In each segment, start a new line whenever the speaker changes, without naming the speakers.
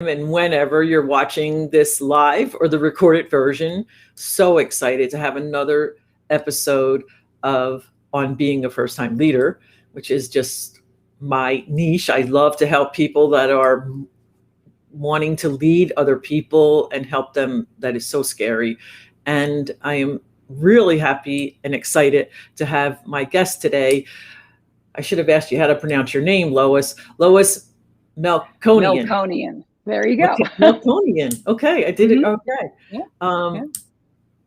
and whenever you're watching this live or the recorded version. So excited to have another episode of on being a first time leader, which is just my niche. I love to help people that are wanting to lead other people and help them. That is so scary. And I am really happy and excited to have my guest today. I should have asked you how to pronounce your name, Lois. Lois Melkonian.
Melkonian. There you go.
Okay, Melkonian. Okay, I did it. Okay.
Yeah.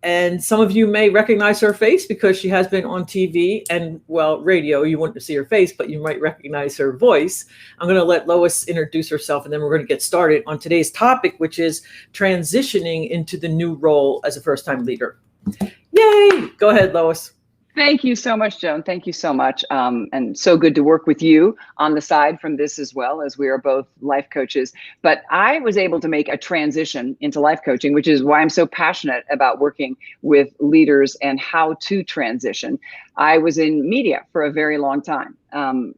And some of you may recognize her face because she has been on TV and, well, radio. You wouldn't see her face, but you might recognize her voice. I'm going to let Lois introduce herself, and then we're going to get started on today's topic, which is transitioning into the new role as a first-time leader. Yay! Go ahead, Lois.
Thank you so much, Joan. Thank you so much. And so good to work with you on the side from this as well, as we are both life coaches. But I was able to make a transition into life coaching, which is why I'm so passionate about working with leaders and how to transition. I was in media for a very long time,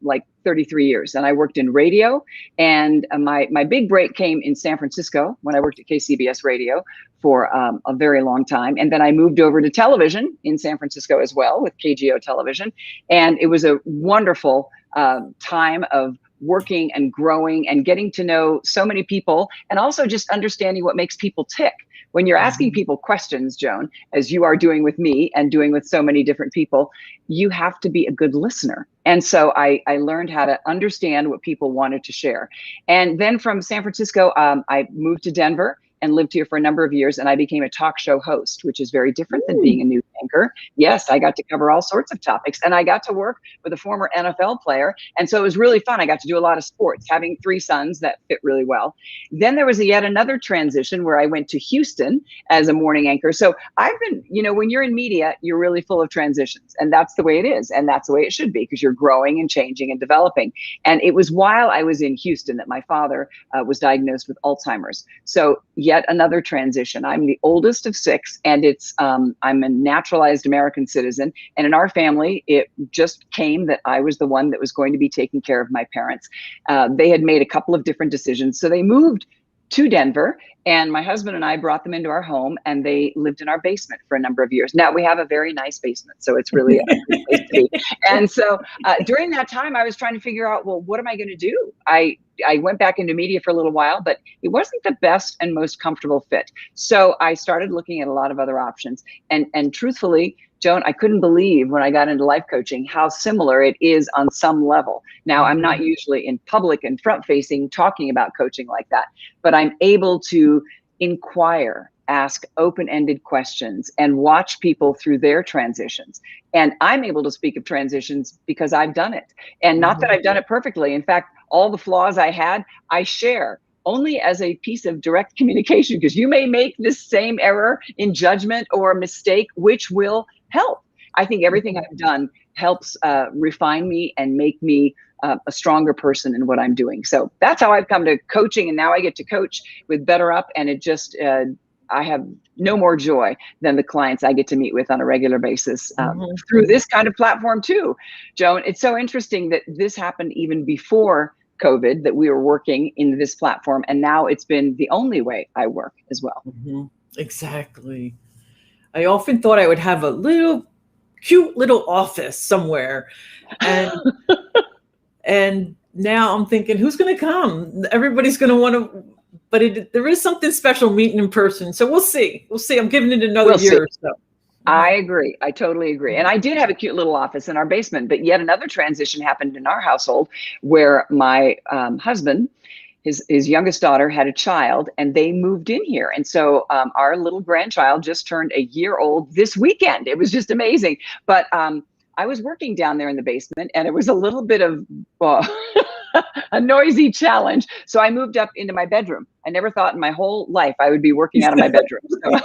like 33 years. And I worked in radio. And my big break came in San Francisco when I worked at KCBS Radio for a very long time. And then I moved over to television in San Francisco as well with KGO Television. And it was a wonderful time of working and growing and getting to know so many people, and also just understanding what makes people tick. When you're asking people questions, Joan, as you are doing with me and doing with so many different people, you have to be a good listener. And so I learned how to understand what people wanted to share. And then from San Francisco, I moved to Denver and lived here for a number of years, and I became a talk show host, which is very different than being a news anchor. Yes, I got to cover all sorts of topics, and I got to work with a former NFL player, and so it was really fun. I got to do a lot of sports, having 3 sons that fit really well. Then there was yet another transition where I went to Houston as a morning anchor. So I've been, when you're in media, you're really full of transitions, and that's the way it is, and that's the way it should be, because you're growing and changing and developing. And it was while I was in Houston that my father was diagnosed with Alzheimer's. So yet another transition. I'm the oldest of 6, and I'm a naturalized American citizen. And in our family, it just came that I was the one that was going to be taking care of my parents. They had made a couple of different decisions. So they moved to Denver, and my husband and I brought them into our home, and they lived in our basement for a number of years. Now we have a very nice basement, so it's really a good place to be. And so during that time, I was trying to figure out, well, what am I going to do? I went back into media for a little while, but it wasn't the best and most comfortable fit. So I started looking at a lot of other options. And truthfully, Joan, I couldn't believe when I got into life coaching how similar it is on some level. Now, I'm not usually in public and front facing talking about coaching like that, but I'm able to inquire, ask open-ended questions, and watch people through their transitions. And I'm able to speak of transitions because I've done it. And not that I've done it perfectly. In fact, all the flaws I had, I share only as a piece of direct communication, because you may make this same error in judgment or mistake, which will help. I think everything I've done helps refine me and make me a stronger person in what I'm doing. So that's how I've come to coaching. And now I get to coach with Better Up. And it just, I have no more joy than the clients I get to meet with on a regular basis through this kind of platform too. Joan, it's so interesting that this happened even before COVID, that we were working in this platform. And now it's been the only way I work as well.
Exactly. I often thought I would have a cute little office somewhere. And now I'm thinking, who's going to come? Everybody's going to want to, but there is something special meeting in person. So we'll see. I'm giving it another year or so.
I agree. I totally agree. And I did have a cute little office in our basement, but yet another transition happened in our household where my husband, his youngest daughter had a child, and they moved in here. And so our little grandchild just turned a year old this weekend. It was just amazing. But I was working down there in the basement, and it was a little bit of a noisy challenge. So I moved up into my bedroom. I never thought in my whole life I would be working out of my bedroom. So,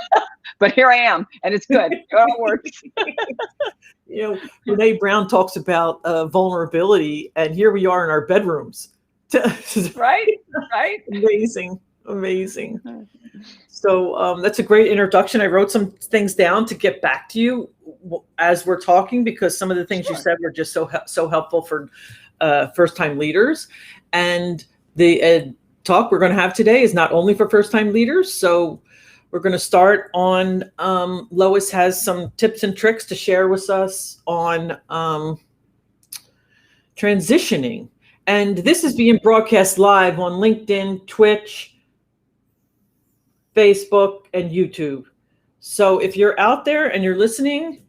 but here I am, and it's good. It all works.
Brene Brown talks about vulnerability, and here we are in our bedrooms.
Right.
Amazing. So that's a great introduction. I wrote some things down to get back to you as we're talking, because some of the things you said were just so helpful for first-time leaders. And talk we're going to have today is not only for first-time leaders. So we're going to start on, Lois has some tips and tricks to share with us on transitioning. And this is being broadcast live on LinkedIn, Twitch, Facebook, and YouTube. So if you're out there and you're listening,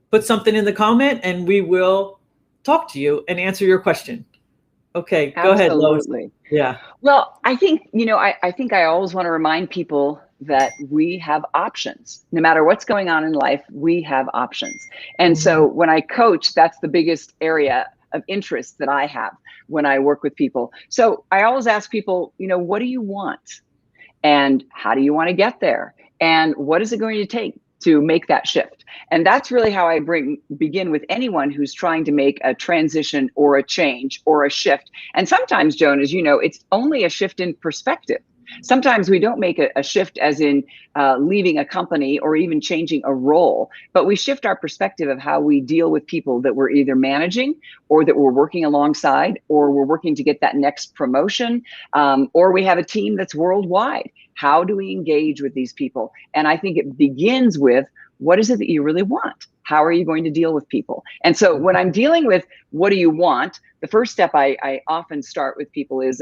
put something in the comment and we will talk to you and answer your question. Okay, go ahead, Lois.
Absolutely.
Yeah.
Well, I think, I think I always want to remind people that we have options. No matter what's going on in life, we have options. And so when I coach, that's the biggest area of interest that I have when I work with people. So I always ask people, what do you want? And how do you want to get there? And what is it going to take to make that shift? And that's really how I begin with anyone who's trying to make a transition or a change or a shift. And sometimes, Joan, as you know, it's only a shift in perspective. Sometimes we don't make a shift as in leaving a company or even changing a role, but we shift our perspective of how we deal with people that we're either managing or that we're working alongside, or we're working to get that next promotion, or we have a team that's worldwide. How do we engage with these people? And I think it begins with, what is it that you really want? How are you going to deal with people? And so when I'm dealing with what do you want, the first step I often start with people is,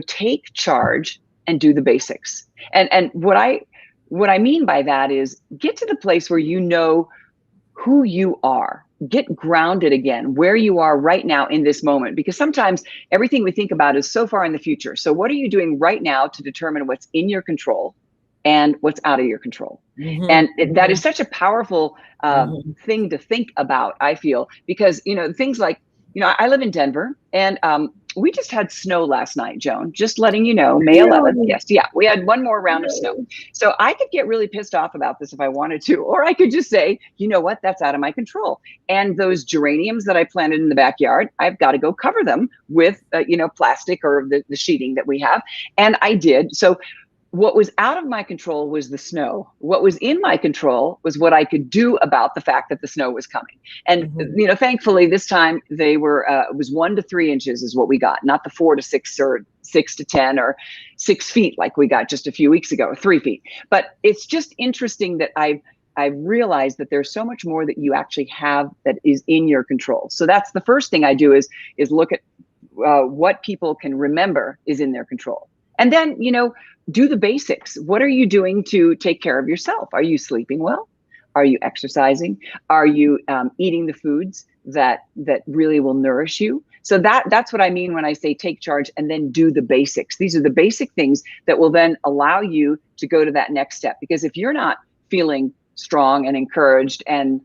take charge and do the basics. And what I mean by that is get to the place where you know who you are. Get grounded again, where you are right now in this moment, because sometimes everything we think about is so far in the future. So what are you doing right now to determine what's in your control and what's out of your control? And that is such a powerful thing to think about, I feel, because, things like, I live in Denver, and we just had snow last night, Joan, just letting you know, May 11th. Yes. Yeah. We had one more round of snow. So I could get really pissed off about this if I wanted to, or I could just say, you know what, that's out of my control. And those geraniums that I planted in the backyard, I've got to go cover them with, plastic or the sheeting that we have. And I did. So what was out of my control was the snow. What was in my control was what I could do about the fact that the snow was coming. And, thankfully this time they were, it was 1 to 3 inches is what we got, not the 4 to 6 or 6 to 10 or 6 feet like we got just a few weeks ago, or 3 feet. But it's just interesting that I've realized that there's so much more that you actually have that is in your control. So that's the first thing I do is look at what people can remember is in their control. And then, do the basics. What are you doing to take care of yourself? Are you sleeping well? Are you exercising? Are you eating the foods that really will nourish you? So that's what I mean when I say take charge and then do the basics. These are the basic things that will then allow you to go to that next step. Because if you're not feeling strong and encouraged and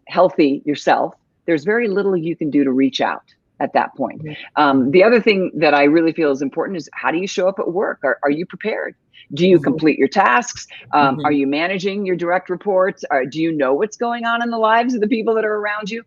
healthy yourself, there's very little you can do to reach out at that point. The other thing that I really feel is important is, how do you show up at work? Are you prepared? Do you complete your tasks? Are you managing your direct reports? Do you know what's going on in the lives of the people that are around you?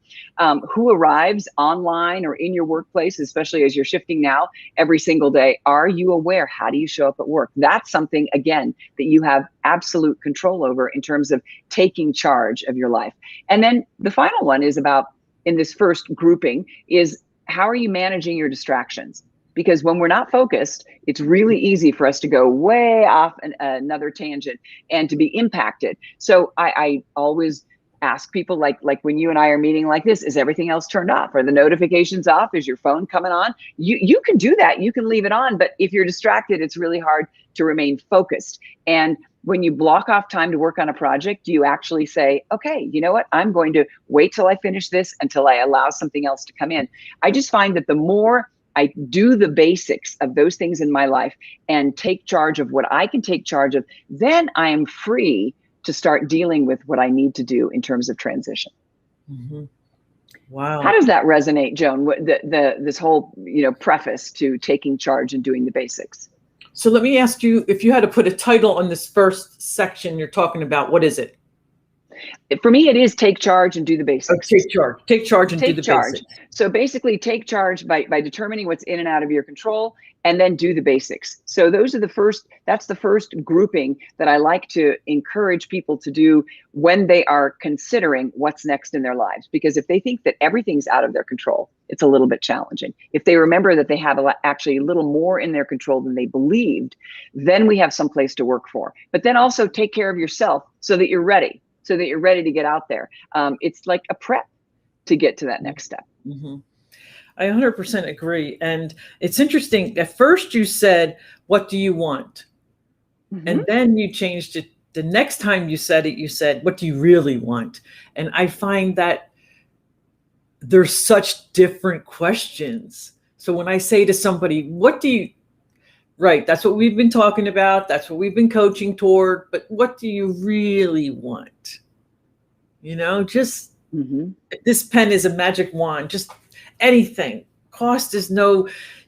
Who arrives online or in your workplace, especially as you're shifting now every single day? Are you aware? How do you show up at work? That's something, again, that you have absolute control over in terms of taking charge of your life. And then the final one is about, in this first grouping, is how are you managing your distractions? Because when we're not focused, it's really easy for us to go way off another tangent and to be impacted. So I always ask people, like when you and I are meeting like this, is everything else turned off? Are the notifications off? Is your phone coming on? You can do that. You can leave it on. But if you're distracted, it's really hard to remain focused. And when you block off time to work on a project, you actually say, okay, you know what? I'm going to wait till I finish this until I allow something else to come in. I just find that the more I do the basics of those things in my life and take charge of what I can take charge of, then I am free to start dealing with what I need to do in terms of transition.
Wow.
How does that resonate, Joan? This whole, preface to taking charge and doing the basics.
So let me ask you, if you had to put a title on this first section you're talking about, what is it?
For me, it is take charge and do the
Oh,
basics.
take charge and do
Take
the
charge.
basics.
So basically take charge by determining what's in and out of your control, and then do the basics. So those are that's the first grouping that I like to encourage people to do when they are considering what's next in their lives. Because if they think that everything's out of their control, it's a little bit challenging. If they remember that they have actually a little more in their control than they believed, then we have some place to work for. But then also take care of yourself so that you're ready, to get out there. It's like a prep to get to that next step.
Mm-hmm. I 100% agree. And it's interesting. At first you said, what do you want? Mm-hmm. And then you changed it. The next time you said it, you said, what do you really want? And I find that there's such different questions. So when I say to somebody, right, that's what we've been talking about. That's what we've been coaching toward. But what do you really want? Just this pen is a magic wand, just anything. Cost is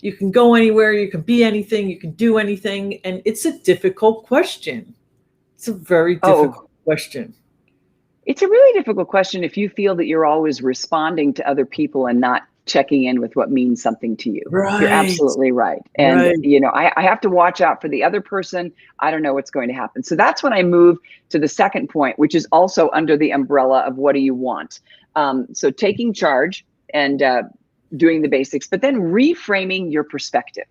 you can go anywhere, you can be anything, you can do anything. And it's a difficult question. It's a very difficult question.
It's a really difficult question if you feel that you're always responding to other people and not checking in with what means something to you.
Right.
You're absolutely right. And, I have to watch out for the other person. I don't know what's going to happen. So that's when I move to the second point, which is also under the umbrella of what do you want? So taking charge and doing the basics, but then reframing your perspective.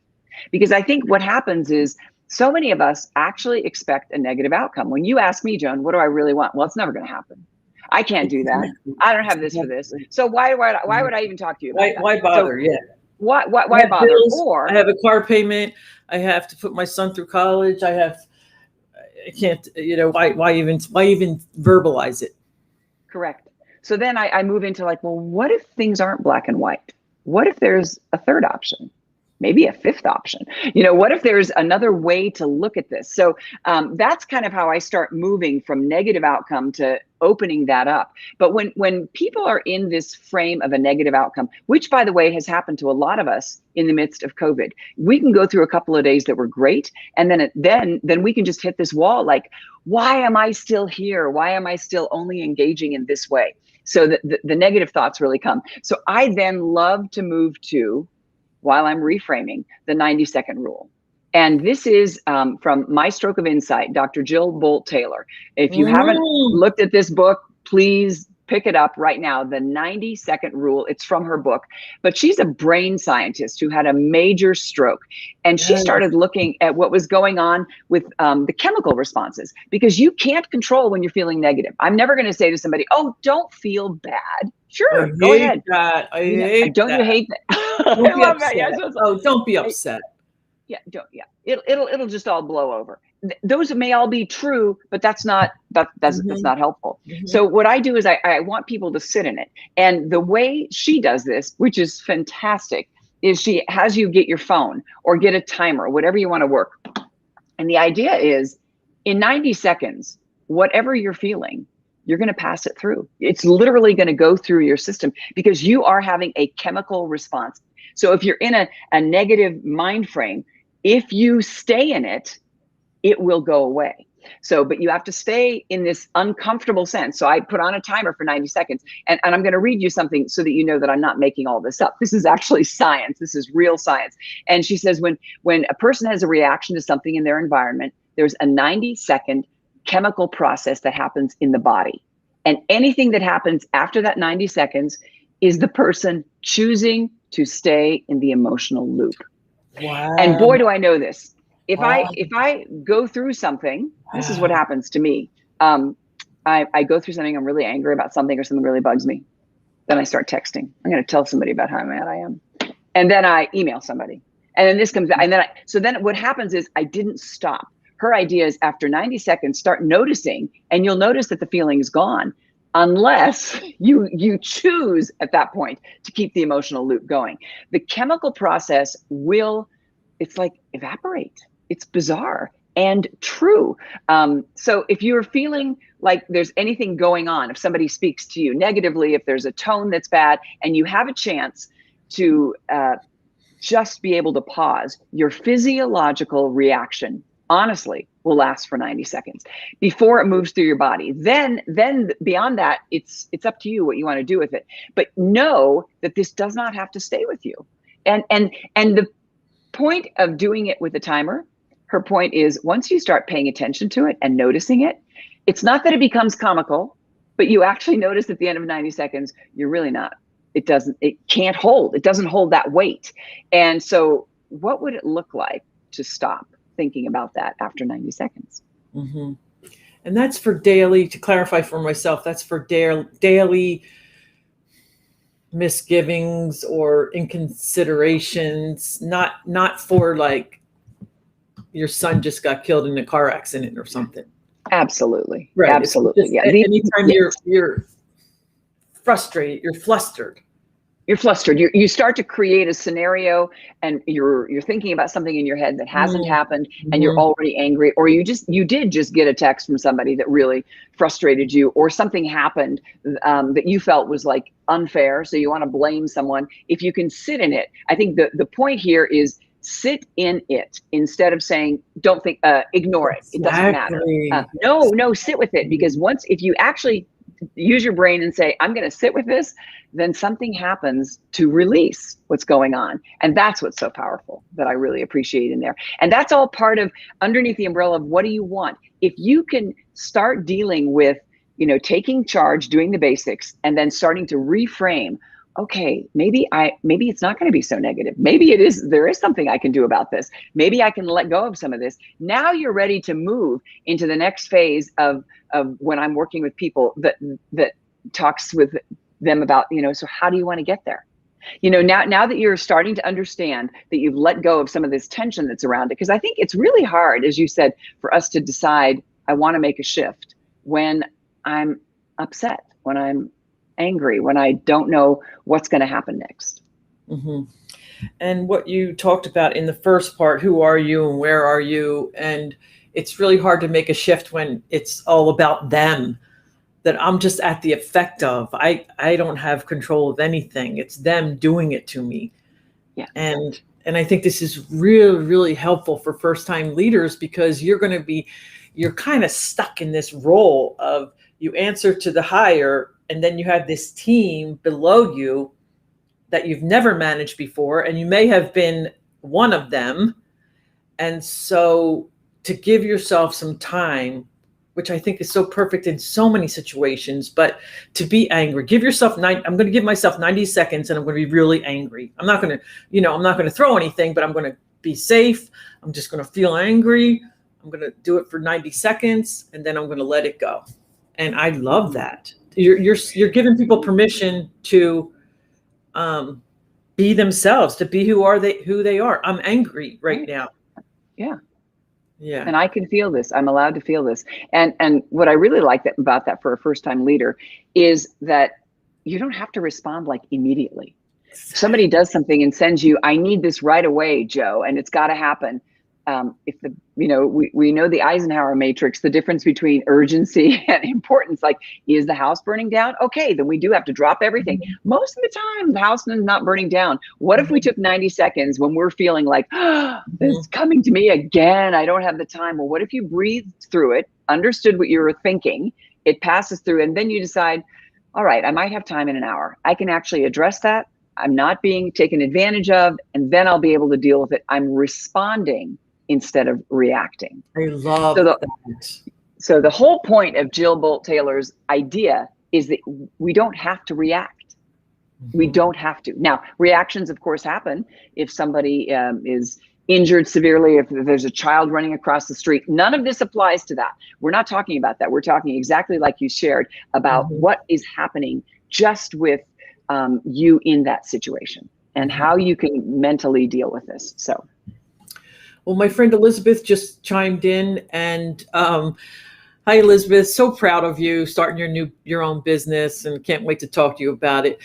Because I think what happens is so many of us actually expect a negative outcome. When you ask me, Joan, what do I really want? Well, it's never going to happen. I can't do that. I don't have this for this. So why would I even talk to you about that?
Why bother?
So why bother?
Bills,
or
I have a car payment. I have to put my son through college. I can't, why even verbalize it?
Correct. So then I move into like, well, what if things aren't black and white? What if there's a third option? Maybe a fifth option. What if there's another way to look at this? So that's kind of how I start moving from negative outcome to opening that up. But when people are in this frame of a negative outcome, which by the way has happened to a lot of us in the midst of COVID, we can go through a couple of days that were great, and then we can just hit this wall like, why am I still here? Why am I still only engaging in this way? So the negative thoughts really come. So I then love to move to, while I'm reframing, the 90-second rule. And this is from My Stroke of Insight, Dr. Jill Bolt Taylor. If you haven't looked at this book, please pick it up right now, the 90-second rule. It's from her book, but she's a brain scientist who had a major stroke. And she started looking at what was going on with the chemical responses, because you can't control when you're feeling negative. I'm never going to say to somebody, oh, don't feel bad. Sure, go ahead.
That. I hate
don't
that.
you hate that?
Don't be upset. Oh, don't be upset.
It'll just all blow over. Those may all be true, but that's not helpful. Mm-hmm. So what I do is I want people to sit in it. And the way she does this, which is fantastic, is she has you get your phone or get a timer, whatever you want to work. And the idea is in 90 seconds, whatever you're feeling, you're going to pass it through. It's literally going to go through your system because you are having a chemical response. So if you're in a negative mind frame, if you stay in it, it will go away. So, but you have to stay in this uncomfortable sense. So I put on a timer for 90 seconds and I'm going to read you something so that you know that I'm not making all this up. This is actually science. This is real science. And she says, when a person has a reaction to something in their environment, there's a 90-second chemical process that happens in the body. And anything that happens after that 90 seconds is the person choosing to stay in the emotional loop.
Wow.
And boy, do I know this. If I go through something, this is what happens to me. I go through something, I'm really angry about something or something really bugs me. Then I start texting. I'm going to tell somebody about how mad I am. And then I email somebody. And then this comes out. And then what happens is I didn't stop. Her idea is after 90 seconds, start noticing, and you'll notice that the feeling is gone unless you choose at that point to keep the emotional loop going. The chemical process it's like evaporate. It's bizarre and true. So if you're feeling like there's anything going on, if somebody speaks to you negatively, if there's a tone that's bad, and you have a chance to just be able to pause, your physiological reaction honestly, will last for 90 seconds before it moves through your body. Then beyond that, it's up to you what you want to do with it. But know that this does not have to stay with you. And the point of doing it with a timer, her point is, once you start paying attention to it and noticing it, it's not that it becomes comical, but you actually notice at the end of 90 seconds, you're really not. It doesn't hold that weight. And so what would it look like to stop thinking about that after 90 seconds?
Mm-hmm. And that's for daily, to clarify for myself, that's for daily misgivings or inconsiderations, not for like your son just got killed in a car accident or something.
Absolutely.
Right.
Absolutely.
Yeah. Anytime you're frustrated, you're flustered.
You're flustered. You start to create a scenario, and you're thinking about something in your head that hasn't happened, and you're already angry, or you did just get a text from somebody that really frustrated you, or something happened that you felt was like unfair, so you want to blame someone. If you can sit in it, I think the point here is sit in it instead of saying, don't think, ignore it. It doesn't matter. No, sit with it, because if you actually use your brain and say, I'm going to sit with this, then something happens to release what's going on. And that's what's so powerful that I really appreciate in there. And that's all part of underneath the umbrella of what do you want? If you can start dealing with, taking charge, doing the basics, and then starting to reframe, okay, maybe it's not going to be so negative. Maybe there is something I can do about this. Maybe I can let go of some of this. Now you're ready to move into the next phase of when I'm working with people that talks with them about, so how do you want to get there? Now that you're starting to understand that you've let go of some of this tension that's around it, because I think it's really hard, as you said, for us to decide, I want to make a shift when I'm upset, when I'm angry, when I don't know what's going to happen next.
Mm-hmm. And what you talked about in the first part, who are you and where are you? And it's really hard to make a shift when it's all about them, that I'm just at the effect of. I don't have control of anything. It's them doing it to me.
Yeah.
And I think this is really, really helpful for first-time leaders, because you're kind of stuck in this role of, you answer to the higher, and then you have this team below you that you've never managed before, and you may have been one of them. And so to give yourself some time, which I think is so perfect in so many situations, but to be angry, give yourself I'm going to give myself 90 seconds, and I'm going to be really angry. I'm not going to throw anything, but I'm going to be safe. I'm just going to feel angry. I'm going to do it for 90 seconds, and then I'm going to let it go. And I love that. You're giving people permission to be themselves, to be who they are. I'm angry right now.
Yeah.
Yeah.
And I can feel this. I'm allowed to feel this. And what I really like about that for a first-time leader is that you don't have to respond like immediately. Somebody does something and sends you, I need this right away, Joe, and it's got to happen. We know the Eisenhower matrix, the difference between urgency and importance. Like, is the house burning down? Okay, then we do have to drop everything. Most of the time, the house is not burning down. What if we took 90 seconds when we're feeling like, it's coming to me again, I don't have the time? Well, what if you breathed through it, understood what you were thinking, it passes through, and then you decide, all right, I might have time in an hour. I can actually address that. I'm not being taken advantage of, and then I'll be able to deal with it. I'm responding instead of reacting.
I love that.
So the whole point of Jill Bolt Taylor's idea is that we don't have to react. We don't have to. Now, reactions, of course, happen if somebody is injured severely, if there's a child running across the street. None of this applies to that. We're not talking about that. We're talking exactly like you shared about what is happening just with you in that situation and how you can mentally deal with this. So.
Well, my friend Elizabeth just chimed in, and hi, Elizabeth. So proud of you starting your own business, and can't wait to talk to you about it.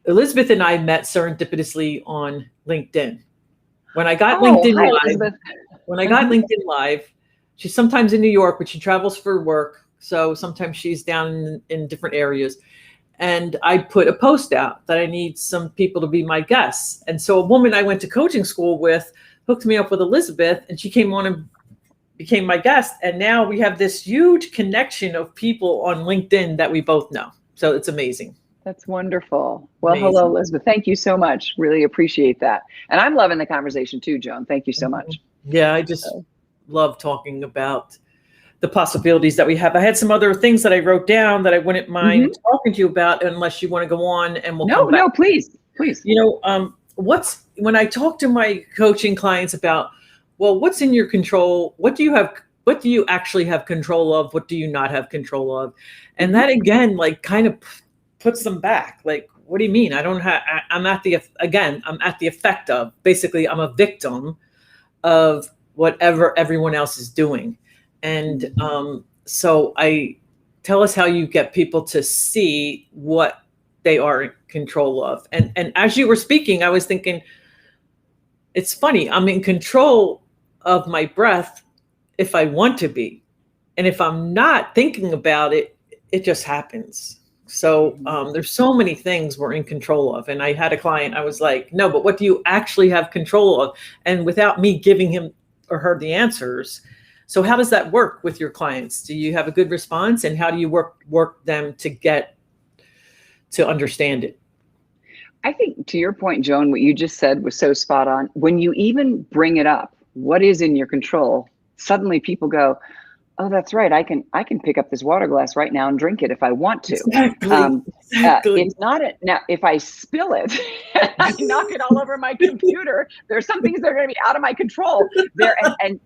Elizabeth and I met serendipitously on LinkedIn. When I got LinkedIn Live, she's sometimes in New York, but she travels for work, so sometimes she's down in different areas. And I put a post out that I need some people to be my guests. And so a woman I went to coaching school with hooked me up with Elizabeth, and she came on and became my guest. And now we have this huge connection of people on LinkedIn that we both know. So it's amazing.
That's wonderful. Well,
Amazing.
hello, Elizabeth. Thank you so much. Really appreciate that. And I'm loving the conversation too, Joan. Thank you so much.
Yeah, I just love talking about the possibilities that we have. I had some other things that I wrote down that I wouldn't mind talking to you about, unless you want to go on, and we'll come back.
No, please.
You know, when I talk to my coaching clients about, well, what's in your control? What do you actually have control of? What do you not have control of? And that again, like, kind of puts them back. Like, what do you mean? I'm at the effect of, basically, I'm a victim of whatever everyone else is doing. And so I tell us how you get people to see what they are in control of. And as you were speaking, I was thinking, it's funny, I'm in control of my breath if I want to be. And if I'm not thinking about it, it just happens. So there's so many things we're in control of. And I had a client, I was like, no, but what do you actually have control of? And without me giving him or her the answers. So how does that work with your clients? Do you have a good response? And how do you work them to get to understand it?
I think, to your point, Joan, what you just said was so spot on. When you even bring it up, what is in your control, suddenly people go, oh, that's right. I can pick up this water glass right now and drink it if I want to.
Exactly.
It's not now, if I spill it, I knock it all over my computer. There's some things that are going to be out of my control there, and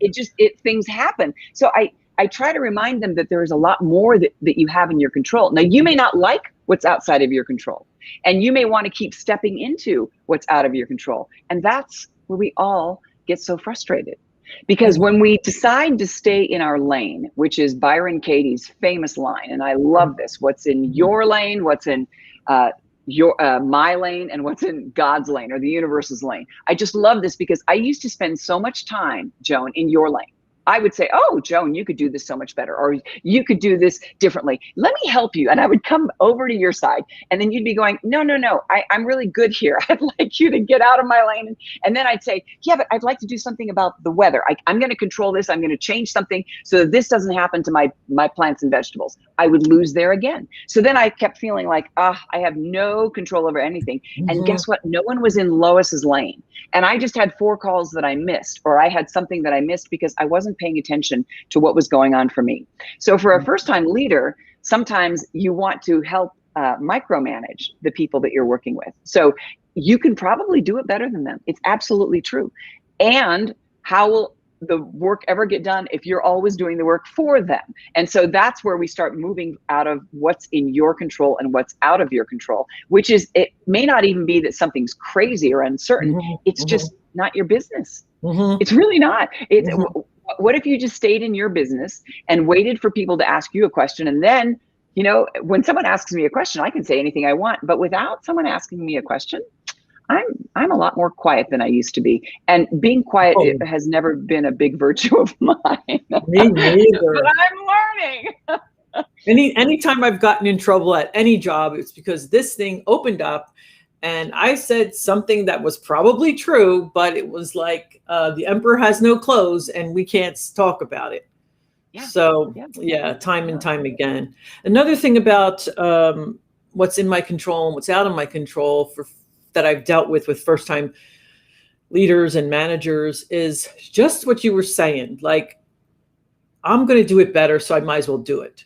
things happen. So I try to remind them that there is a lot more that you have in your control. Now, you may not like what's outside of your control, and you may want to keep stepping into what's out of your control. And that's where we all get so frustrated. Because when we decide to stay in our lane, which is Byron Katie's famous line, and I love this, what's in your lane, what's in my lane, and what's in God's lane or the universe's lane. I just love this because I used to spend so much time, Joan, in your lane. I would say, oh, Joan, you could do this so much better, or you could do this differently. Let me help you. And I would come over to your side, and then you'd be going, no, I'm really good here. I'd like you to get out of my lane. And then I'd say, yeah, but I'd like to do something about the weather. I'm going to control this. I'm going to change something so that this doesn't happen to my plants and vegetables. I would lose there again. So then I kept feeling like, I have no control over anything. And guess what? No one was in Lois's lane. And I just had 4 calls that I missed, or I had something that I missed because I wasn't paying attention to what was going on for me. So for a first-time leader, sometimes you want to help micromanage the people that you're working with. So you can probably do it better than them. It's absolutely true. And how will the work ever get done if you're always doing the work for them? And so that's where we start moving out of what's in your control and what's out of your control, which is, it may not even be that something's crazy or uncertain. It's just not your business. It's really not. What if you just stayed in your business and waited for people to ask you a question? And then, when someone asks me a question, I can say anything I want, but without someone asking me a question, I'm a lot more quiet than I used to be. And being quiet has never been a big virtue of mine.
Me neither.
But I'm learning.
Anytime I've gotten in trouble at any job, it's because this thing opened up and I said something that was probably true, but it was like, the emperor has no clothes and we can't talk about it. Yeah. So time and time again. Another thing about what's in my control and what's out of my control that I've dealt with first-time leaders and managers is just what you were saying. Like, I'm going to do it better, so I might as well do it.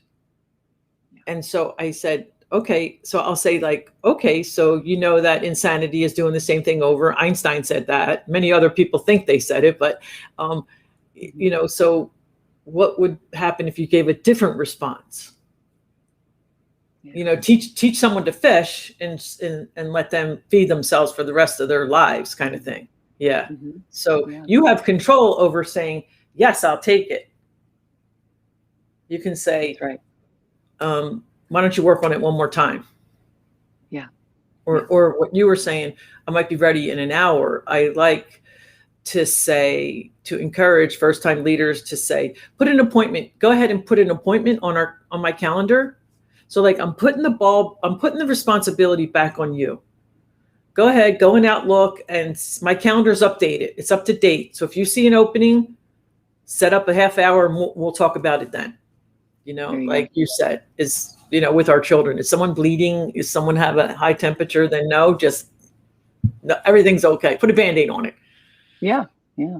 And so I said, okay, so I'll say like, okay, so that insanity is doing the same thing over. Einstein said that. Many other people think they said it, but, so what would happen if you gave a different response? Teach someone to fish and let them feed themselves for the rest of their lives, kind of thing. Yeah. So you have control over saying, yes, I'll take it. You can say,
right.
Why don't you work on it one more time?
Yeah.
Or what you were saying, I might be ready in an hour. I like to encourage first-time leaders to say, put an appointment, go ahead and put an appointment on my calendar. So like, I'm putting the responsibility back on you. Go ahead, go in Outlook, and my calendar's updated. It's up to date. So if you see an opening, set up a half hour and we'll talk about it then. Like you said, is, with our children, is someone bleeding? Is someone have a high temperature? Then no, everything's okay. Put a Band-Aid on it.
Yeah. Yeah.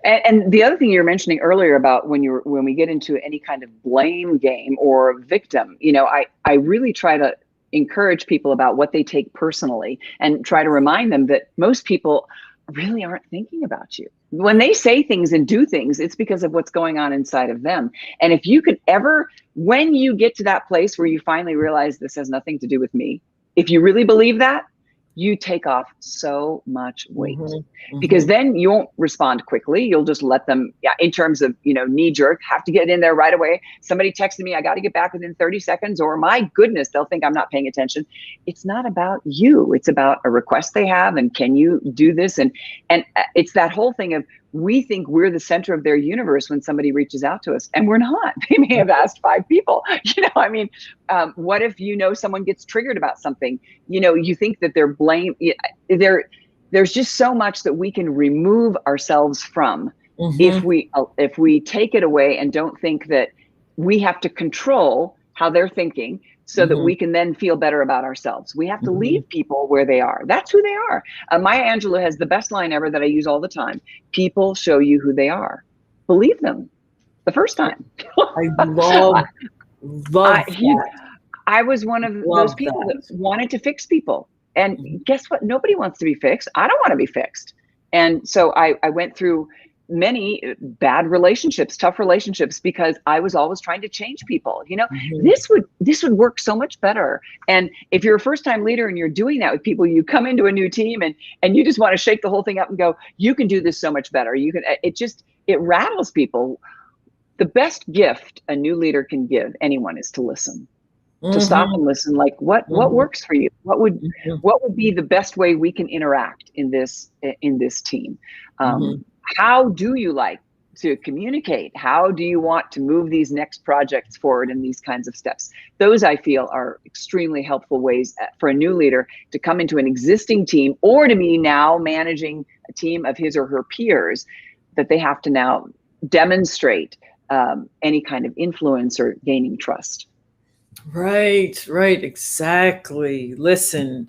And the other thing you were mentioning earlier about when we get into any kind of blame game or victim, I really try to encourage people about what they take personally and try to remind them that most people really aren't thinking about you. When they say things and do things, it's because of what's going on inside of them. And if you could ever, when you get to that place where you finally realize this has nothing to do with me, if you really believe that, you take off so much weight, because then you won't respond quickly. You'll just let them, in terms of, knee jerk, have to get in there right away. Somebody texted me, I got to get back within 30 seconds, or my goodness, they'll think I'm not paying attention. It's not about you. It's about a request they have. And can you do this? And it's that whole thing of, we think we're the center of their universe when somebody reaches out to us, and we're not. They may have asked 5 people. What if someone gets triggered about something? You think that they're blame. There's just so much that we can remove ourselves from if we take it away and don't think that we have to control how they're thinking, so that we can then feel better about ourselves. We have to leave people where they are. That's who they are. Maya Angelou has the best line ever that I use all the time. People show you who they are. Believe them the first time.
I love that.
I was one of those people that wanted to fix people. And guess what? Nobody wants to be fixed. I don't want to be fixed. And so I went through many bad relationships, tough relationships, because I was always trying to change people. This would work so much better. And if you're a first-time leader and you're doing that with people, you come into a new team and you just want to shake the whole thing up and go, you can do this so much better. It rattles people. The best gift a new leader can give anyone is to listen. To stop and listen, like what works for you? What would be the best way we can interact in this team? How do you like to communicate? How do you want to move these next projects forward in these kinds of steps? Those, I feel, are extremely helpful ways for a new leader to come into an existing team, or to be now managing a team of his or her peers, that they have to now demonstrate any kind of influence or gaining trust.
Right, exactly. Listen,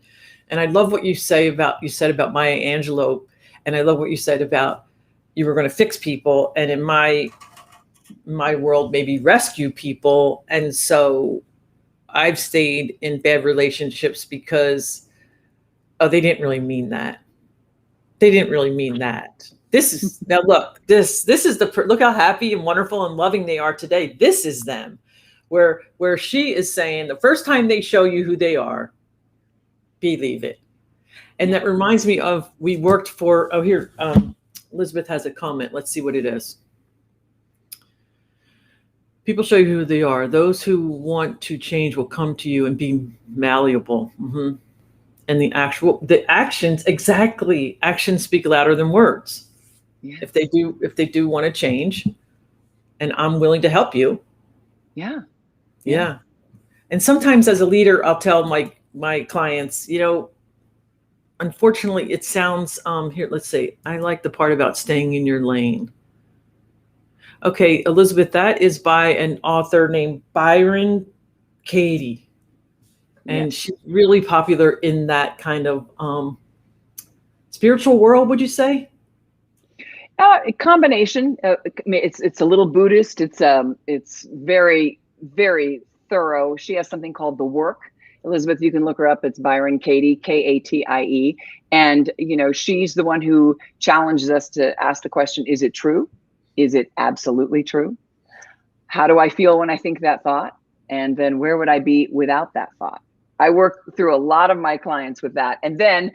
and I love what you said about Maya Angelou, and I love what you said about you were going to fix people, and in my world, maybe rescue people. And so I've stayed in bad relationships because they didn't really mean that. This is now look, this is look how happy and wonderful and loving they are today. This is them. Where she is saying the first time they show you who they are, believe it. And that reminds me of, we worked for, here, Elizabeth has a comment. Let's see what it is. People show you who they are. Those who want to change will come to you and be malleable. And the actions, exactly. Actions speak louder than words. Yes. If they do want to change, and I'm willing to help you. Yeah. And sometimes as a leader, I'll tell my clients, unfortunately, it sounds, here, let's see. I like the part about staying in your lane. Okay, Elizabeth, that is by an author named Byron Katie. And she's really popular in that kind of spiritual world, would you say?
A combination. It's a little Buddhist. It's very, very thorough. She has something called The Work. Elizabeth, you can look her up. It's Byron Katie, Katie. And, she's the one who challenges us to ask the question, is it true? Is it absolutely true? How do I feel when I think that thought? And then where would I be without that thought? I work through a lot of my clients with that. And then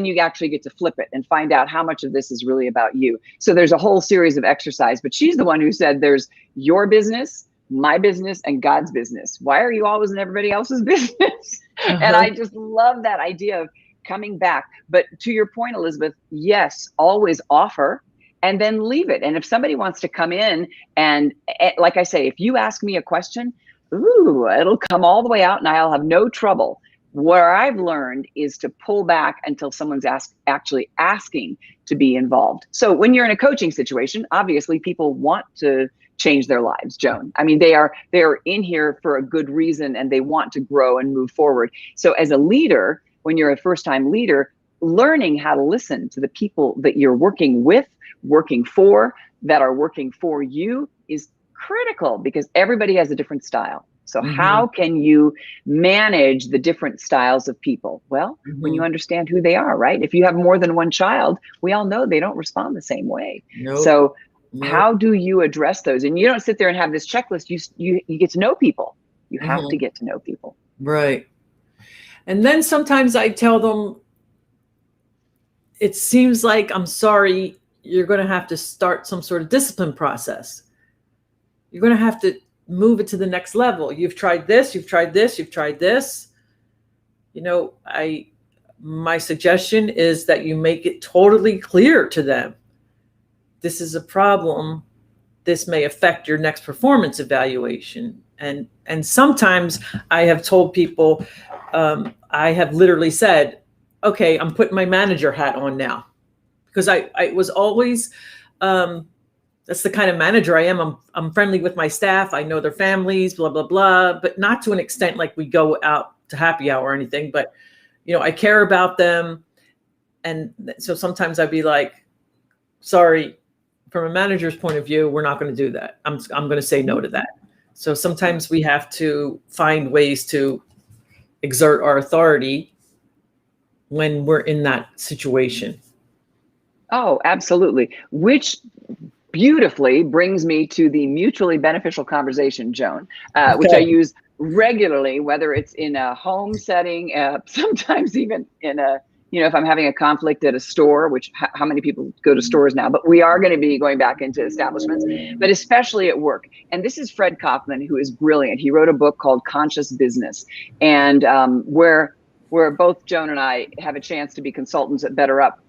you actually get to flip it and find out how much of this is really about you. So there's a whole series of exercise, but she's the one who said there's your business, my business, and God's business. Why are you always in everybody else's business? And I just love that idea of coming back. But to your point, Elizabeth, yes, always offer and then leave it. And if somebody wants to come in and like I say, if you ask me a question, it'll come all the way out and I'll have no trouble Where I've learned is to pull back until someone's actually asking to be involved. So when you're in a coaching situation, obviously people want to change their lives, Joan. I mean, they are in here for a good reason and they want to grow and move forward. So as a leader, when you're a first-time leader, learning how to listen to the people that you're working with, working for, that are working for you is critical, because everybody has a different style. So how can you manage the different styles of people? Well, when you understand who they are, right? If you have more than one child, we all know they don't respond the same way.
Nope.
So
Nope.
how do you address those? And you don't sit there and have this checklist. You get to know people. You have to get to know people.
Right. And then sometimes I tell them, it seems like, I'm sorry, you're going to have to start some sort of discipline process. You're going to have to move it to the next level. You've tried this, you've tried this, you've tried this. You know, my suggestion is that you make it totally clear to them. This is a problem. This may affect your next performance evaluation. And sometimes I have told people, I have literally said, okay, I'm putting my manager hat on now, because I was always, that's the kind of manager I am. I'm friendly with my staff. I know their families, blah, blah, blah, but not to an extent like we go out to happy hour or anything, but, you know, I care about them. And so sometimes I'd be like, sorry, from a manager's point of view, we're not going to do that. I'm going to say no to that. So sometimes we have to find ways to exert our authority when we're in that situation.
Oh, absolutely. Which beautifully brings me to the mutually beneficial conversation, Joan, which I use regularly, whether it's in a home setting, sometimes even in a, you know, if I'm having a conflict at a store, which how many people go to stores now, but we are going to be going back into establishments, but especially at work. And this is Fred Kaufman, who is brilliant. He wrote a book called Conscious Business, and where both Joan and I have a chance to be consultants at Better Up.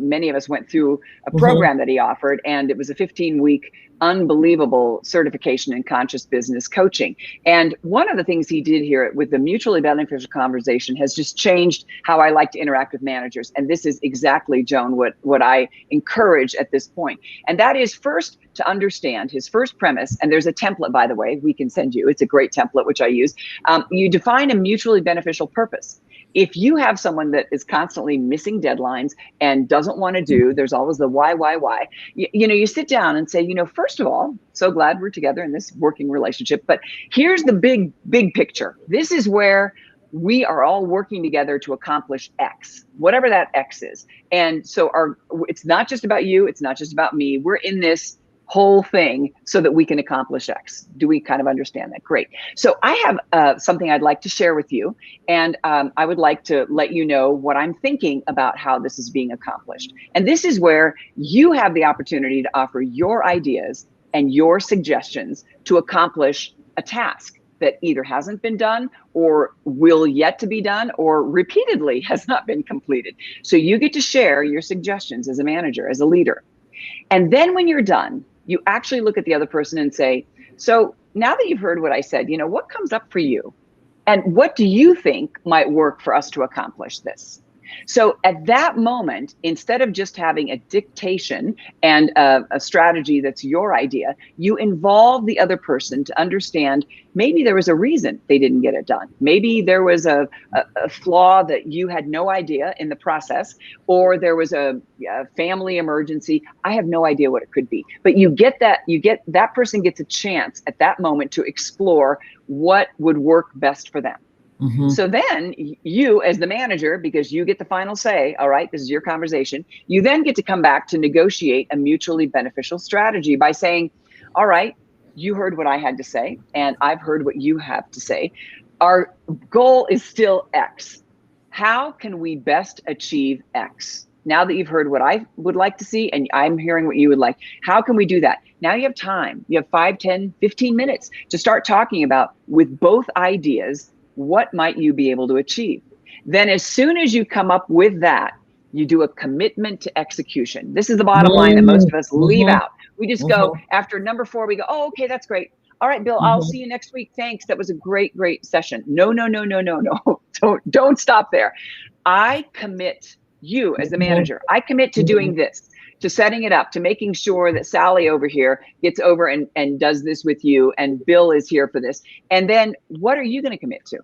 Many of us went through a program that he offered, and it was a 15-week unbelievable certification in conscious business coaching. And one of the things he did here with the mutually beneficial conversation has just changed how I like to interact with managers. And this is exactly, Joan, what I encourage at this point. And that is, first, to understand his first premise. And there's a template, by the way, we can send you. It's a great template, which I use. You define a mutually beneficial purpose. If you have someone that is constantly missing deadlines and doesn't want to do, there's always the why. You know, you sit down and say, you know, first of all, so glad we're together in this working relationship, but here's the big picture. This is where we are all working together to accomplish X, whatever that X is. And so it's not just about you. It's not just about me. We're in this whole thing so that we can accomplish X. Do we kind of understand that? Great. So I have something I'd like to share with you, and I would like to let you know what I'm thinking about how this is being accomplished. And this is where you have the opportunity to offer your ideas and your suggestions to accomplish a task that either hasn't been done or will yet to be done or repeatedly has not been completed. So you get to share your suggestions as a manager, as a leader. And then when you're done, you actually look at the other person and say, so now that you've heard what I said, you know, what comes up for you? And what do you think might work for us to accomplish this? So at that moment, instead of just having a dictation and a strategy that's your idea, you involve the other person to understand maybe there was a reason they didn't get it done. Maybe there was a flaw that you had no idea in the process, or there was a family emergency. I have no idea what it could be. But that person gets a chance at that moment to explore what would work best for them. So then you, as the manager, because you get the final say, all right, this is your conversation, you then get to come back to negotiate a mutually beneficial strategy by saying, all right, you heard what I had to say, and I've heard what you have to say. Our goal is still X. How can we best achieve X? Now that you've heard what I would like to see, and I'm hearing what you would like, how can we do that? Now you have time. You have 5, 10, 15 minutes to start talking about, with both ideas, what might you be able to achieve? Then as soon as you come up with that, you do a commitment to execution. This is the bottom line that most of us leave out. We just go after number 4, we go, oh, okay, that's great. All right, Bill, I'll see you next week. Thanks. That was a great, great session. No, no, no, no, no, no. Don't stop there. I commit, you as the manager, I commit to doing this, to setting it up, to making sure that Sally over here gets over and does this with you, and Bill is here for this. And then what are you going to commit to?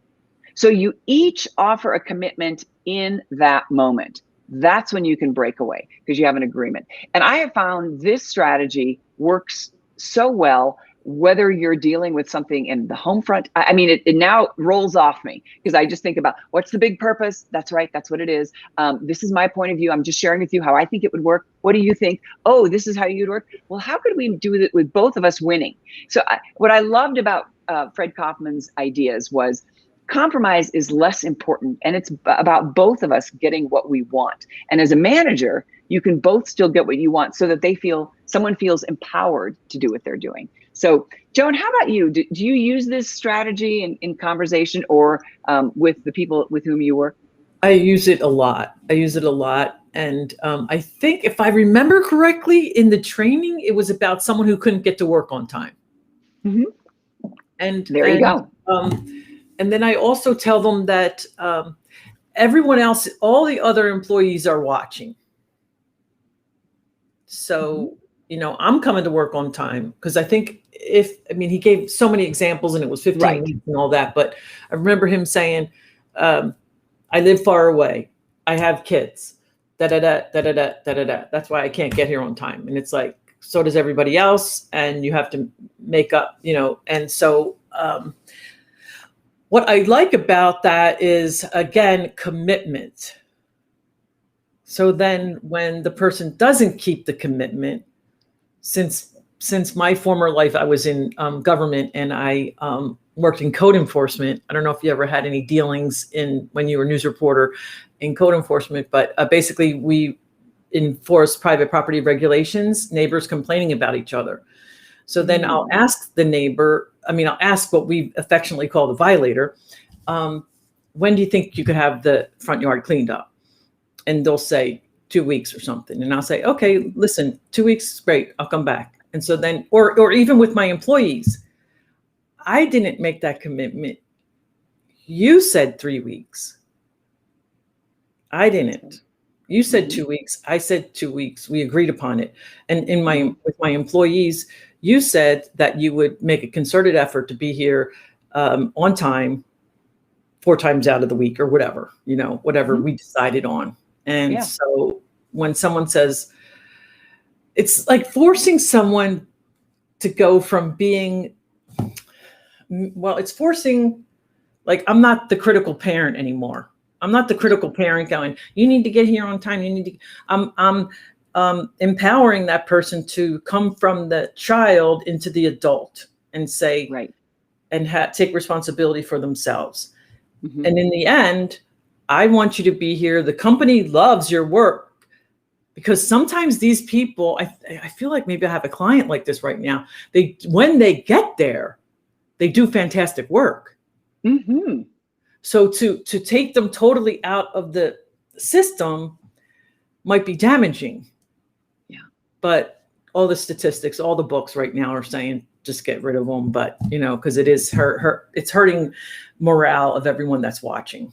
So you each offer a commitment in that moment. That's when you can break away, because you have an agreement. And I have found this strategy works so well, whether you're dealing with something in the home front. I mean, it now rolls off me, because I just think about, what's the big purpose? That's right. That's what it is. This is my point of view. I'm just sharing with you how I think it would work. What do you think? Oh, this is how you'd work. Well, how could we do it with both of us winning? So what I loved about Fred Kaufman's ideas was, compromise is less important, and it's about both of us getting what we want. And as a manager, you can both still get what you want, so that someone feels empowered to do what they're doing. So Joan, how about you? Do you use this strategy in conversation or with the people with whom you work?
I use it a lot. And I think, if I remember correctly, in the training, it was about someone who couldn't get to work on time. And
there you go.
And then I also tell them that everyone else, all the other employees are watching. So, I'm coming to work on time, because I think he gave so many examples, and it was 15 weeks and all that. But I remember him saying, I live far away. I have kids. Da-da-da. That's why I can't get here on time. And it's like, so does everybody else. And you have to make up, and so, what I like about that is, again, commitment. So then when the person doesn't keep the commitment, since my former life, I was in government, and I worked in code enforcement. I don't know if you ever had any dealings when you were a news reporter in code enforcement, but basically we enforce private property regulations, neighbors complaining about each other. So then I'll ask the neighbor, I'll ask what we affectionately call the violator, when do you think you could have the front yard cleaned up? And they'll say 2 weeks or something. And I'll say, okay, listen, 2 weeks is great. I'll come back. And so then, or even with my employees, I didn't make that commitment. You said 3 weeks. I didn't. You said 2 weeks. I said 2 weeks. We agreed upon it. And with my employees, you said that you would make a concerted effort to be here on time 4 times out of the week, or whatever, whatever we decided on. And so when someone says, it's like forcing someone to go from being, it's forcing, like, I'm not the critical parent anymore. I'm not the critical parent going, you need to get here on time. I'm empowering that person to come from the child into the adult and say, and take responsibility for themselves. And in the end, I want you to be here. The company loves your work, because sometimes these people, I feel like maybe I have a client like this right now. When they get there, they do fantastic work. So to take them totally out of the system might be damaging. But all the statistics, all the books right now are saying, just get rid of them. But, because it is it's hurting morale of everyone that's watching.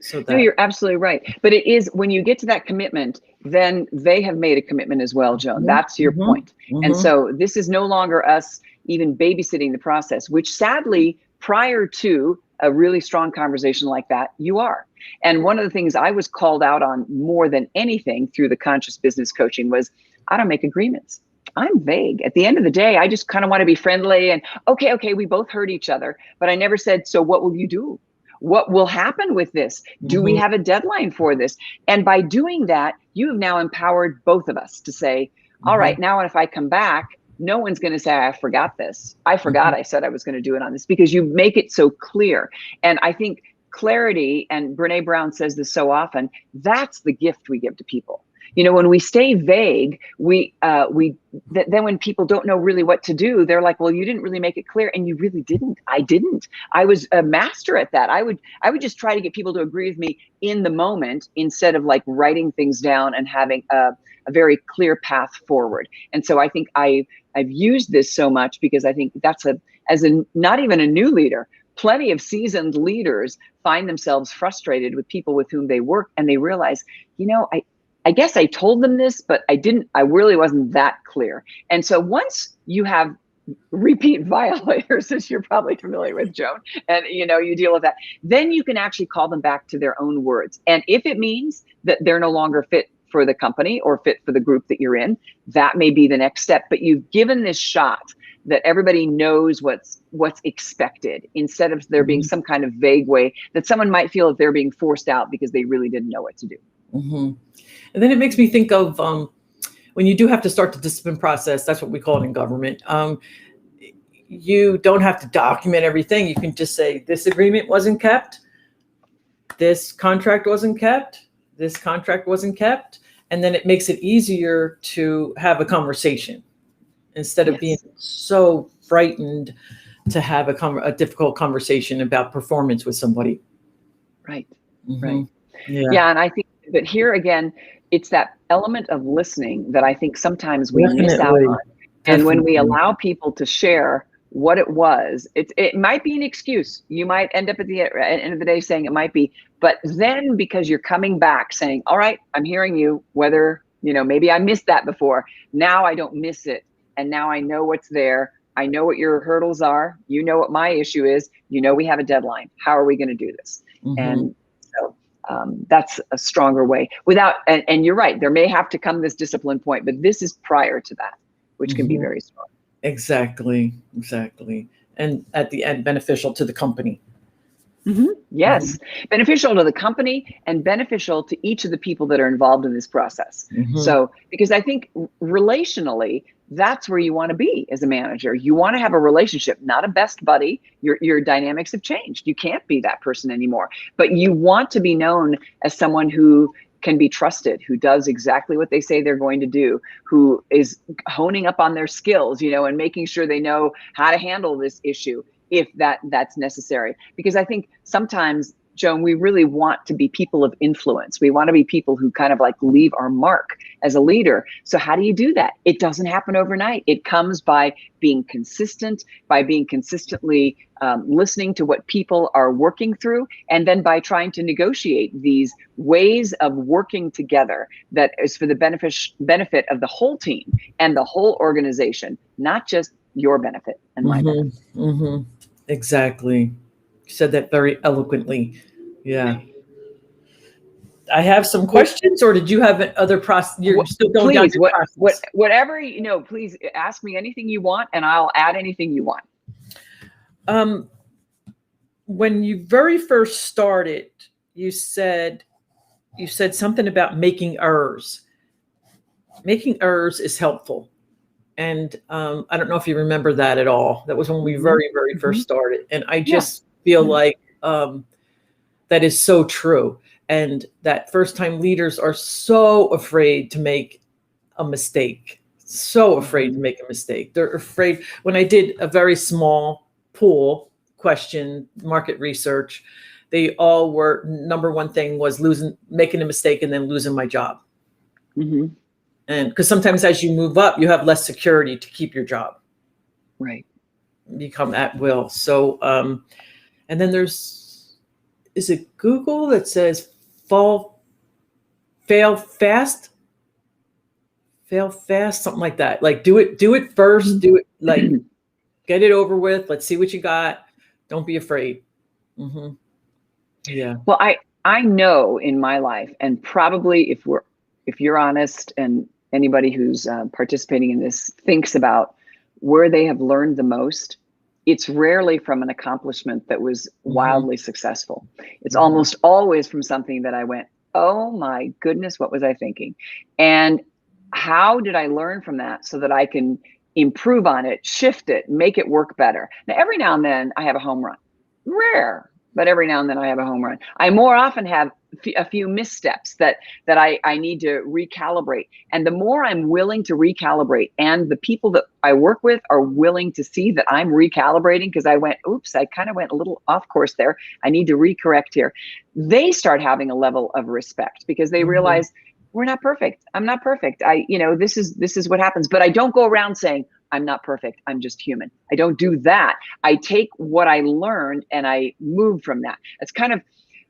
So
no, you're absolutely right. But it is, when you get to that commitment, then they have made a commitment as well, Joan. That's your point. And so this is no longer us even babysitting the process, which sadly, prior to a really strong conversation like that, you are. And one of the things I was called out on more than anything through the conscious business coaching was, I don't make agreements. I'm vague. At the end of the day, I just kind of want to be friendly and okay, we both hurt each other, but I never said, so what will you do? What will happen with this? Do we have a deadline for this? And by doing that, you have now empowered both of us to say, all right, now if I come back, no one's going to say, I forgot this. I forgot I said I was going to do it on this, because you make it so clear. And I think clarity, and Brene Brown says this so often, that's the gift we give to people. When we stay vague, then when people don't know really what to do, they're like, well, you didn't really make it clear. And you really didn't. I didn't. I was a master at that. I would just try to get people to agree with me in the moment, instead of like writing things down and having a very clear path forward. And so I think I've used this so much because I think that's not even a new leader, plenty of seasoned leaders find themselves frustrated with people with whom they work, and they realize, I guess I told them this, but I really wasn't that clear. And so once you have repeat violators, as you're probably familiar with, Joan, and you deal with that, then you can actually call them back to their own words. And if it means that they're no longer fit for the company or fit for the group that you're in, that may be the next step. But you've given this shot that everybody knows what's expected, instead of there being some kind of vague way that someone might feel that they're being forced out because they really didn't know what to do.
Mm-hmm. And then it makes me think of when you do have to start the discipline process. That's what we call it in government. You don't have to document everything. You can just say, this agreement wasn't kept, this contract wasn't kept, this contract wasn't kept. And then it makes it easier to have a conversation instead of being so frightened to have a difficult conversation about performance with somebody.
Right.
Mm-hmm.
Right.
Yeah.
And I think that here again, it's that element of listening that I think sometimes we miss out on. And when we allow people to share what it was, it might be an excuse. You might end up at the end of the day saying it might be, but then because you're coming back saying, all right, I'm hearing you, whether, maybe I missed that before. Now I don't miss it. And now I know what's there. I know what your hurdles are. You know what my issue is. We have a deadline. How are we going to do this? Mm-hmm. And so that's a stronger way and you're right, there may have to come this discipline point, but this is prior to that, which can be very strong. Exactly.
And at the end, beneficial to the company.
Mm-hmm. Yes. Mm-hmm. Beneficial to the company and beneficial to each of the people that are involved in this process. Mm-hmm. So, because I think relationally, that's where you want to be as a manager. You want to have a relationship, not a best buddy. Your dynamics have changed. You can't be that person anymore, but you want to be known as someone who can be trusted, who does exactly what they say they're going to do, who is honing up on their skills, and making sure they know how to handle this issue if that's necessary. Because I think sometimes, Joan, we really want to be people of influence. We want to be people who kind of like leave our mark as a leader. So how do you do that? It doesn't happen overnight. It comes by being consistent, by being consistently listening to what people are working through, and then by trying to negotiate these ways of working together that is for the benefit of the whole team and the whole organization, not just your benefit and my benefit.
Mm-hmm. Exactly. You said that very eloquently. Yeah. I have some questions, or did you have other process? You're still going down your process.
Whatever, please ask me anything you want and I'll add anything you want.
When you very first started, you said something about making errors. Making errors is helpful. And I don't know if you remember that at all. That was when we very, very first started. And I just feel like that is so true. And that first-time leaders are so afraid to make a mistake. So afraid to make a mistake. They're afraid. When I did a very small pool question, market research, they all were, number one thing was making a mistake and then losing my job. Mm-hmm. And because sometimes as you move up, you have less security to keep your job.
Right.
Become at will. So, and then is it Google that says fail fast, something like that. Like do it first, do it like, get it over with. Let's see what you got. Don't be afraid. Mm-hmm. Yeah.
Well, I know in my life, and probably if you're honest, and anybody who's participating in this thinks about where they have learned the most, it's rarely from an accomplishment that was wildly successful. It's almost always from something that I went, oh my goodness, what was I thinking? And how did I learn from that so that I can improve on it, shift it, make it work better? Now, every now and then I have a home run. Rare, but every now and then I have a home run. I more often have a few missteps that I need to recalibrate. And the more I'm willing to recalibrate, and the people that I work with are willing to see that I'm recalibrating because I kind of went a little off course there. I need to recorrect here. They start having a level of respect because they realize we're not perfect. I'm not perfect. This is what happens. But I don't go around saying, I'm not perfect. I'm just human. I don't do that. I take what I learned and I move from that. It's kind of,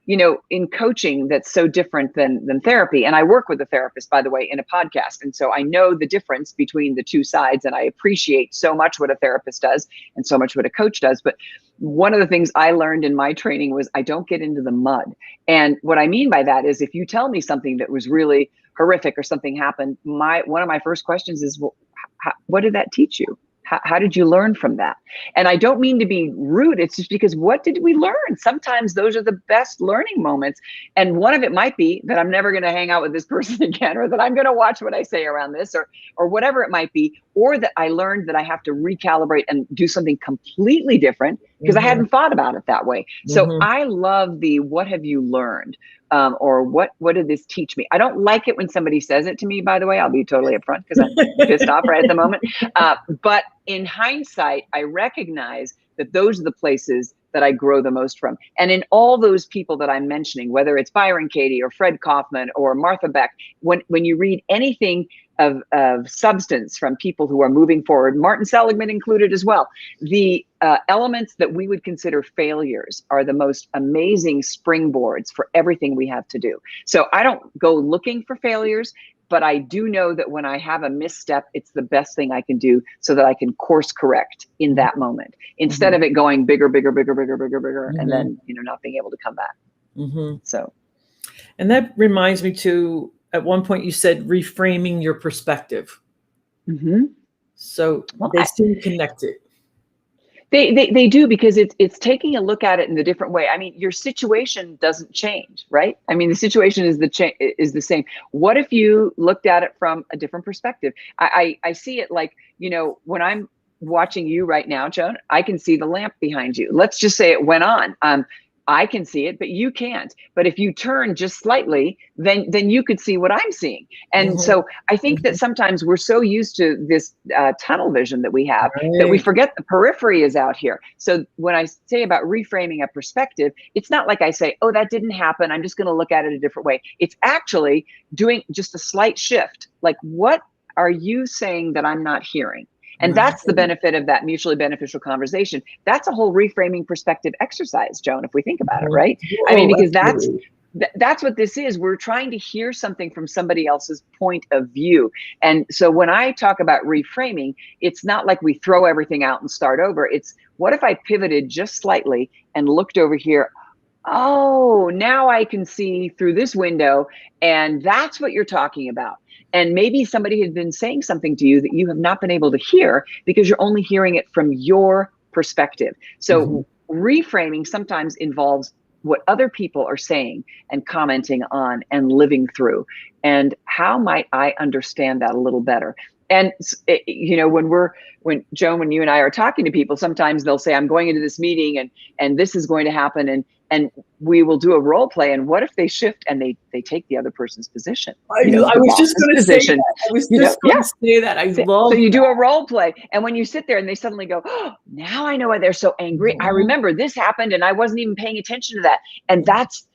in coaching, that's so different than therapy. And I work with a therapist, by the way, in a podcast. And so I know the difference between the two sides, and I appreciate so much what a therapist does and so much what a coach does. But one of the things I learned in my training was I don't get into the mud. And what I mean by that is, if you tell me something that was really horrific or something happened, one of my first questions is, well, what did that teach you? How did you learn from that? And I don't mean to be rude. It's just because, what did we learn? Sometimes those are the best learning moments. And one of it might be that I'm never going to hang out with this person again, or that I'm going to watch what I say around this, or whatever it might be, or that I learned that I have to recalibrate and do something completely different because I hadn't thought about it that way. So I love the, what have you learned? Or what did this teach me? I don't like it when somebody says it to me, by the way. I'll be totally upfront because I'm pissed off right at the moment. But in hindsight, I recognize that those are the places that I grow the most from. And in all those people that I'm mentioning, whether it's Byron Katie or Fred Kaufman or Martha Beck, when you read anything of substance from people who are moving forward, Martin Seligman included as well, the elements that we would consider failures are the most amazing springboards for everything we have to do. So I don't go looking for failures, but I do know that when I have a misstep, it's the best thing I can do so that I can course correct in that moment, instead of it going bigger, and then, not being able to come back. So.
And that reminds me too, at one point you said reframing your perspective. So they seem connected.
They do, because it's taking a look at it in a different way. I mean, your situation doesn't change, right? I mean, the situation is the same. What if you looked at it from a different perspective? I see it like, when I'm watching you right now, Joan, I can see the lamp behind you. Let's just say it went on. I can see it, but you can't. But if you turn just slightly, then you could see what I'm seeing. And so I think that sometimes we're so used to this tunnel vision that we have that we forget the periphery is out here. So when I say about reframing a perspective, it's not like I say, oh, that didn't happen, I'm just going to look at it a different way. It's actually doing just a slight shift. Like, what are you saying that I'm not hearing? And that's the benefit of that mutually beneficial conversation. That's a whole reframing perspective exercise, Joan, if we think about it, right? I mean, because that's what this is. We're trying to hear something from somebody else's point of view. And so when I talk about reframing, it's not like we throw everything out and start over. It's, what if I pivoted just slightly and looked over here? Oh, now I can see through this window, and that's what you're talking about. And maybe somebody has been saying something to you that you have not been able to hear because you're only hearing it from your perspective. So reframing sometimes involves what other people are saying and commenting on and living through. And how might I understand that a little better? And, when Joan, when you and I are talking to people, sometimes they'll say, I'm going into this meeting and this is going to happen. And we will do a role play. And what if they shift and they take the other person's position?
I was just going to say that. I was just going to say that. I love
So you do a role play. And when you sit there and they suddenly go, oh, now I know why they're so angry. I remember this happened and I wasn't even paying attention to that. And that's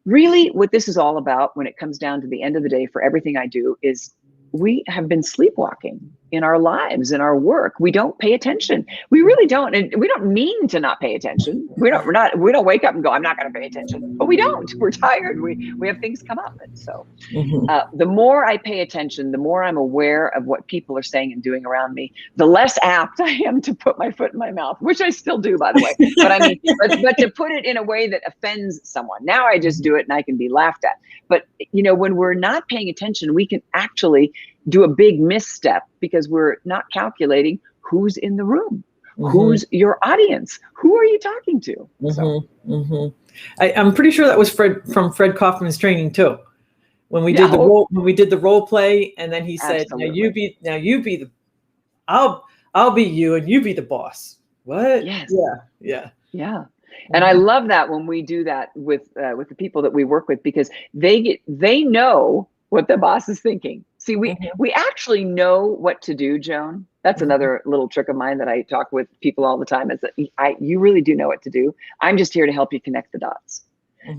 really what this is all about when it comes down to the end of the day for everything I do. Is we have been sleepwalking in our lives, in our work. We don't pay attention. We really don't. And we don't mean to not pay attention. We don't wake up and go, I'm not going to pay attention, but we don't. We're tired. We have things come up. And so the more I pay attention, the more I'm aware of what people are saying and doing around me, the less apt I am to put my foot in my mouth, which I still do, by the way. But I mean, but to put it in a way that offends someone. Now I just do it and I can be laughed at. But, when we're not paying attention, we can actually do a big misstep because we're not calculating who's in the room, who's your audience, who are you talking to?
I'm pretty sure that was from Fred Kaufman's training too. When we did the role play, and then he said,
Absolutely.
now you be the, I'll be you and you be the boss. What?
Yes.
Yeah.
And I love that when we do that with the people that we work with, because they know what the boss is thinking. See, we actually know what to do, Joan. That's another little trick of mine that I talk with people all the time, is that you really do know what to do. I'm just here to help you connect the dots.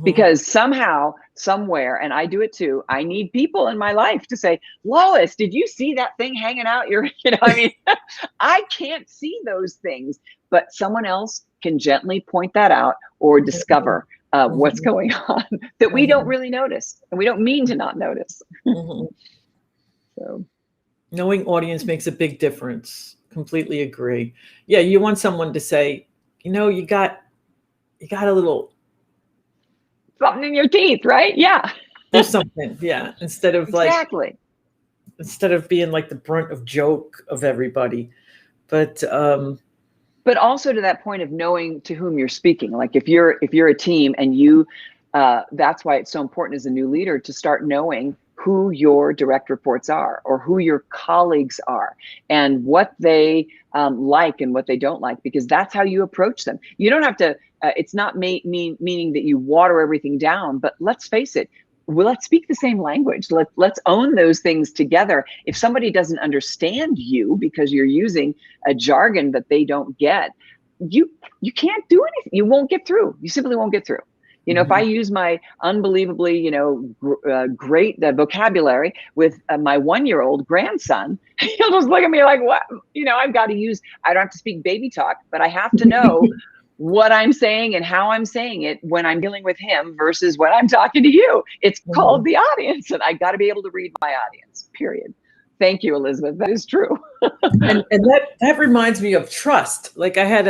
Because somehow, somewhere, and I do it too, I need people in my life to say, Lois, did you see that thing hanging out your, I mean, I can't see those things, but someone else can gently point that out or discover what's going on that we don't really notice, and we don't mean to not notice. So
knowing audience makes a big difference. Completely agree. Yeah, you want someone to say, you got a little
something in your teeth, right? Yeah.
There's something. Yeah. Instead of
exactly.
Instead of being like the brunt of joke of everybody. But
also to that point of knowing to whom you're speaking. Like if you're a team and you, that's why it's so important as a new leader to start knowing who your direct reports are, or who your colleagues are, and what they like and what they don't like, because that's how you approach them. You don't have to, it's not meaning that you water everything down, but let's face it, let's speak the same language. Let's own those things together. If somebody doesn't understand you because you're using a jargon that they don't get, you can't do anything. You won't get through. You simply won't get through. If I use my unbelievably, great vocabulary with my 1-year-old grandson, he'll just look at me like, what? I don't have to speak baby talk, but I have to know what I'm saying and how I'm saying it when I'm dealing with him versus when I'm talking to you. It's called the audience, and I got to be able to read my audience, period. Thank you, Elizabeth. That is true.
and that reminds me of trust. Like I had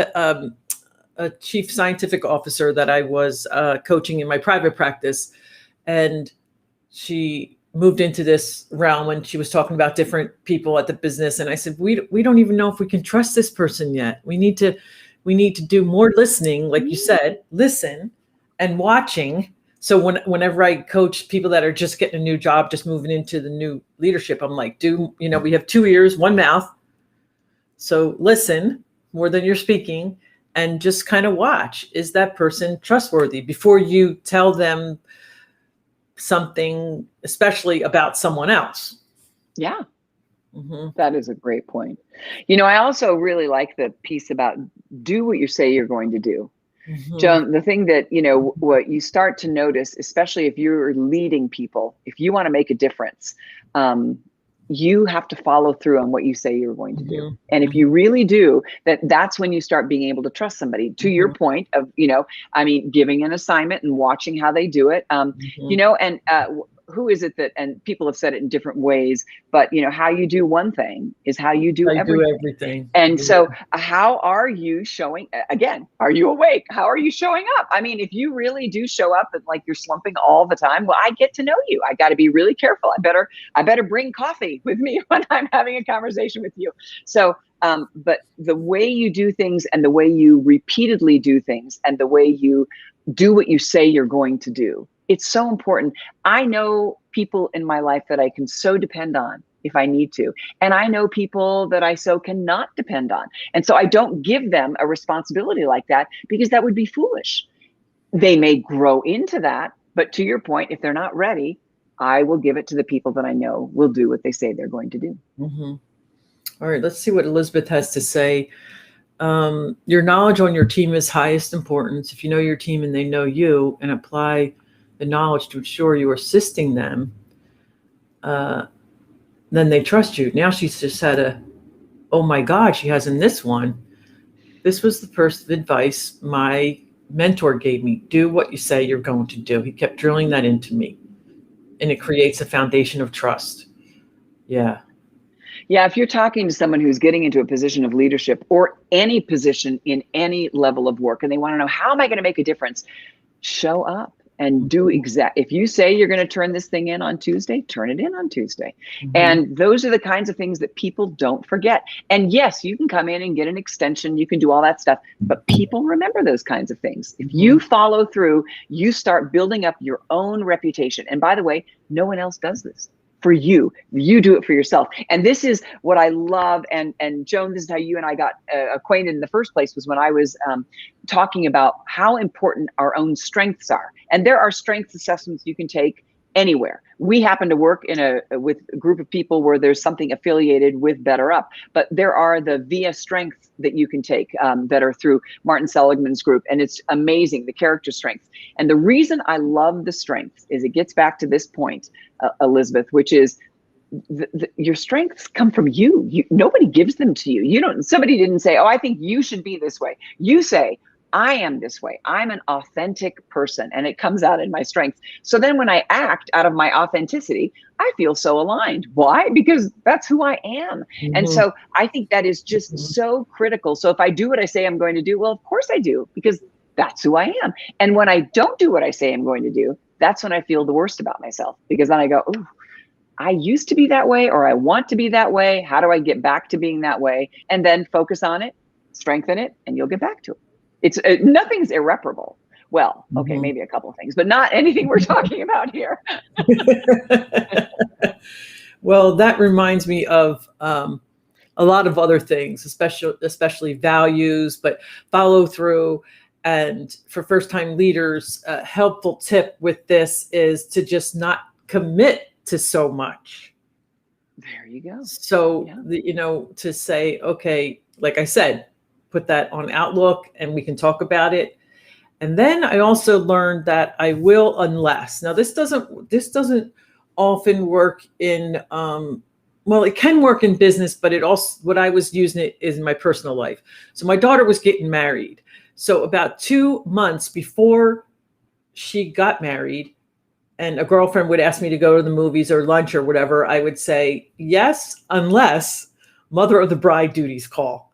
a chief scientific officer that I was coaching in my private practice, and she moved into this realm and she was talking about different people at the business. And I said, we don't even know if we can trust this person yet. We need to do more listening, like you said, listen and watching. So whenever I coach people that are just getting a new job, just moving into the new leadership, I'm like, we have 2 ears, 1 mouth. So listen more than you're speaking, and just kind of watch. Is that person trustworthy before you tell them something, especially about someone else?
Yeah. That is a great point. I also really like the piece about do what you say you're going to do. Joan, the thing that, what you start to notice, especially if you're leading people, if you want to make a difference, you have to follow through on what you say you're going to do. And if you really do, that's when you start being able to trust somebody. To your point of, giving an assignment and watching how they do it, and who is it that, and people have said it in different ways, but how you do one thing is how you do everything. And so how are you showing, again, are you awake? How are you showing up? If you really do show up and like you're slumping all the time, well, I get to know you. I got to be really careful. I better bring coffee with me when I'm having a conversation with you. So, but the way you do things and the way you repeatedly do things and the way you do what you say you're going to do, it's so important. I know people in my life that I can so depend on if I need to. And I know people that I so cannot depend on. And so I don't give them a responsibility like that because that would be foolish. They may grow into that, but to your point, if they're not ready, I will give it to the people that I know will do what they say they're going to do.
All right, let's see what Elizabeth has to say. Your knowledge on your team is highest importance. If you know your team and they know you and apply the knowledge to ensure you are assisting them, then they trust you. Now she's just had oh my God, she has in this one. This was the first advice my mentor gave me. Do what you say you're going to do. He kept drilling that into me, and it creates a foundation of trust. Yeah.
Yeah, if you're talking to someone who's getting into a position of leadership or any position in any level of work, and they want to know, how am I going to make a difference? Show up and do if you say you're going to turn this thing in on Tuesday, turn it in on Tuesday. And those are the kinds of things that people don't forget. And yes, you can come in and get an extension. You can do all that stuff, but people remember those kinds of things. If you follow through, you start building up your own reputation. And by the way, no one else does this for you. You do it for yourself. And this is what I love. And Joan, this is how you and I got acquainted in the first place, was when I was talking about how important our own strengths are. And there are strengths assessments you can take anywhere. We happen to work with a group of people where there's something affiliated with BetterUp, but there are the VIA strengths that you can take that are through Martin Seligman's group, and it's amazing, the character strengths. And the reason I love the strengths is it gets back to this point, Elizabeth, which is your strengths come from you. Nobody gives them to you. Somebody didn't say, oh, I think you should be this way. You say, I am this way. I'm an authentic person, and it comes out in my strengths. So then when I act out of my authenticity, I feel so aligned. Why? Because that's who I am. Mm-hmm. And so I think that is just so critical. So if I do what I say I'm going to do, well, of course I do, because that's who I am. And when I don't do what I say I'm going to do, that's when I feel the worst about myself, because then I go, oh, I used to be that way, or I want to be that way. How do I get back to being that way? And then focus on it, strengthen it, and you'll get back to it. Nothing's irreparable. Well, okay, maybe a couple of things, but not anything we're talking about here.
Well, that reminds me of a lot of other things, especially values, but follow through. And for first-time leaders, a helpful tip with this is to just not commit to so much.
There you go.
So, to say, okay, like I said, put that on Outlook and we can talk about it. And then I also learned that I will unless. Now this doesn't often work in, well, it can work in business, but it also, what I was using it is in my personal life. So my daughter was getting married. So about 2 months before she got married and a girlfriend would ask me to go to the movies or lunch or whatever, I would say yes, unless mother of the bride duties call.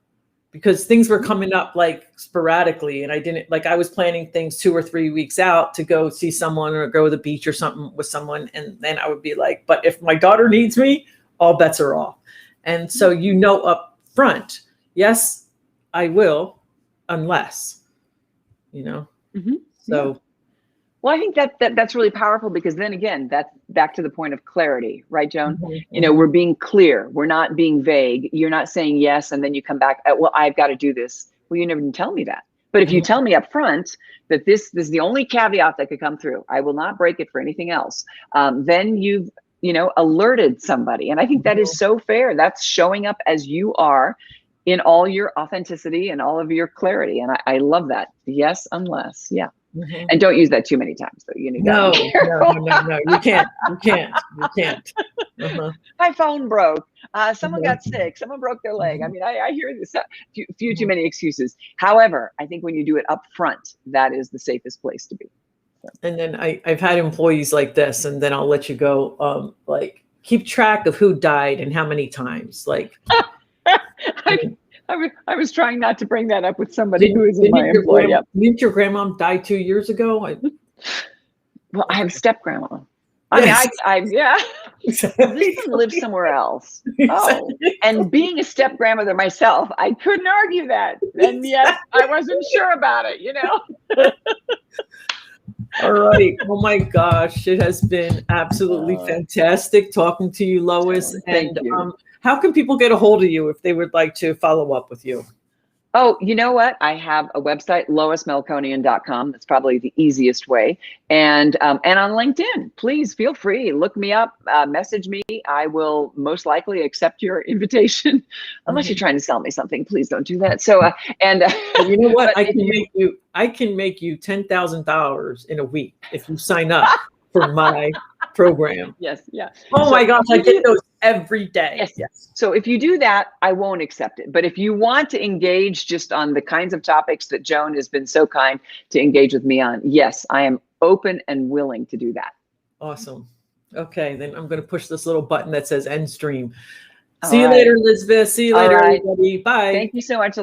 Because things were coming up like sporadically, and I was planning things 2 or 3 weeks out to go see someone or go to the beach or something with someone. And then I would be like, but if my daughter needs me, all bets are off. And so, up front, yes, I will, unless,
Mm-hmm.
So.
Yeah. Well, I think that's really powerful, because then again, that's back to the point of clarity, right, Joan? Mm-hmm. We're being clear. We're not being vague. You're not saying yes, and then you come back, well, I've got to do this. Well, you never didn't tell me that. But if you tell me up front that this is the only caveat that could come through, I will not break it for anything else, then you've, alerted somebody. And I think that is so fair. That's showing up as you are in all your authenticity and all of your clarity. And I love that. Yes, unless, yeah. Mm-hmm. And don't use that too many times, though.
No, you can't. Uh-huh.
My phone broke. Someone got sick. Someone broke their leg. I mean, I hear this few too many excuses. However, I think when you do it up front, that is the safest place to be. So.
And then I've had employees like this, and then I'll let you go. Like, keep track of who died and how many times. Like.
I was trying not to bring that up with somebody who isn't my employee.
Didn't your grandma die 2 years ago?
Well, I have step grandma. I mean, yeah. This one lives somewhere else. Oh, and being a step grandmother myself, I couldn't argue that. And yet I wasn't sure about it,
All right. Oh my gosh. It has been absolutely fantastic talking to you, Lois.
Thank you.
How can people get a hold of you if they would like to follow up with you?
Oh, you know what? I have a website, loismelkonian.com. That's probably the easiest way. And on LinkedIn, please feel free. Look me up, message me. I will most likely accept your invitation, unless you're trying to sell me something. Please don't do that. So,
you know what? I can make you $10,000 in a week if you sign up for my program.
Yes. Yeah.
Oh my gosh, I get those every day.
Yes. So if you do that, I won't accept it. But if you want to engage just on the kinds of topics that Joan has been so kind to engage with me on, yes, I am open and willing to do that.
Awesome. Okay, then I'm going to push this little button that says end stream. See you later, Elizabeth. See you later, everybody. Bye.
Thank you so much.